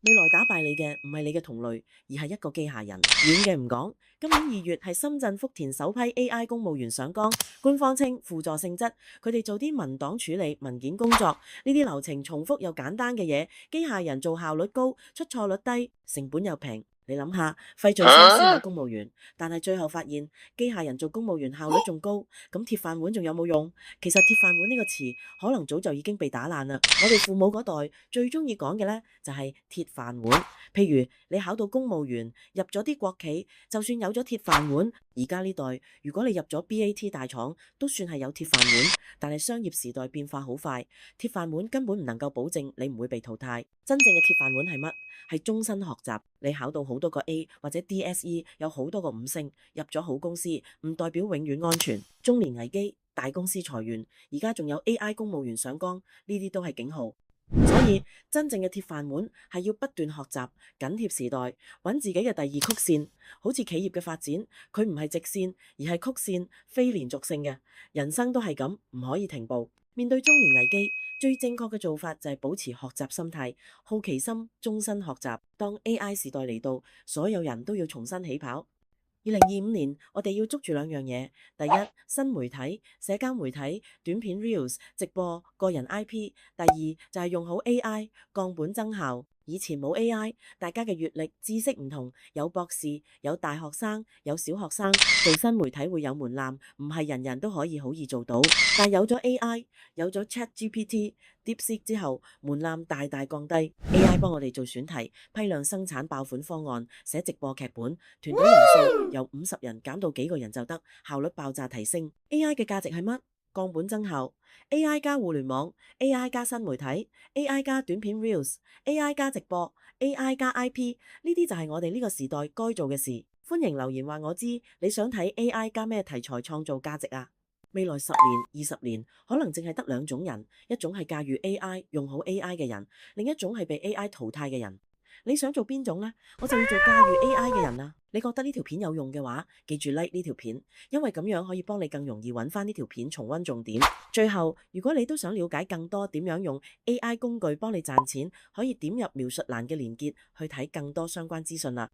未來打敗你嘅唔係你嘅同類，而係一個機械人。遠嘅唔講，今年2月係深圳福田首批 AI 公務員上崗，官方稱輔助性質，佢哋做啲文檔處理、文件工作，呢啲流程重複又簡單嘅嘢，機械人做效率高、出錯率低、成本又平。你諗下，費盡心思考公務員，但係最後發現機械人做公務員效率仲高，咁鐵飯碗仲有冇用？其實鐵飯碗呢個詞可能早就已經被打爛啦。我哋父母嗰代最中意講嘅呢，就係鐵飯碗。譬如你考到公務員，入咗啲國企，就算有咗鐵飯碗，而家呢代如果你入咗 BAT 大廠，都算係有鐵飯碗。但係商業時代變化好快，鐵飯碗根本唔能夠保證你唔會被淘汰。真正嘅鐵飯碗係乜？係終身學習。你考到好多個 A 或者 DSE，有好多個5星，入咗好公司，唔代表永遠安全。中年危機，大公司裁員，而家仲有 AI 公務員上崗，呢啲都係警號。所以真正嘅鐵飯碗係要不斷學習，緊貼時代，揾自己嘅第二曲線。好似企業嘅發展，佢唔係直線，而係曲線，非連續性嘅。人生都係咁，唔可以停步。面對中年危機，最正確嘅做法就係保持學習心態，好奇心，終身學習。當 AI 時代嚟到，所有人都要重新起跑。2025年，我哋要捉住2樣嘢。第一，新媒體、社交媒體、短片 Reels、直播、個人 IP。第二就係用好 AI，降本增效。以前冇 AI，大家嘅閱歷、知識唔同，有博士、有大學生、有小學生，做新媒體會有門檻，唔係人人都可以好易做到。但有咗 AI，有咗 ChatGPT、DeepSeek 之後，門檻大大降低。AI 幫我哋做選題、批量生產爆款方案、寫直播劇本，團隊人數由50人減到幾個人就得，效率爆炸提升。AI 嘅價值係乜？降本增效。AI 加互聯網， AI 加新媒體， AI 加短片 Reels， AI 加直播， AI 加 IP， 呢啲就係我哋呢個時代該做嘅事。歡迎留言話我知你想睇 AI 加咩題材創造價值啊。未來10年、20年可能淨係得2種人，一種係駕馭 AI 用好 AI 嘅人，另一種係被 AI 淘汰嘅人。你想做邊種呢？我就要做駕馭 AI 嘅人啊！你覺得呢條片有用嘅話，記住 like 呢條片，因為咁樣可以幫你更容易揾翻呢條片重溫重點。最後，如果你都想了解更多點樣用 AI 工具幫你賺錢，可以點入描述欄嘅連結去睇更多相關資訊啦。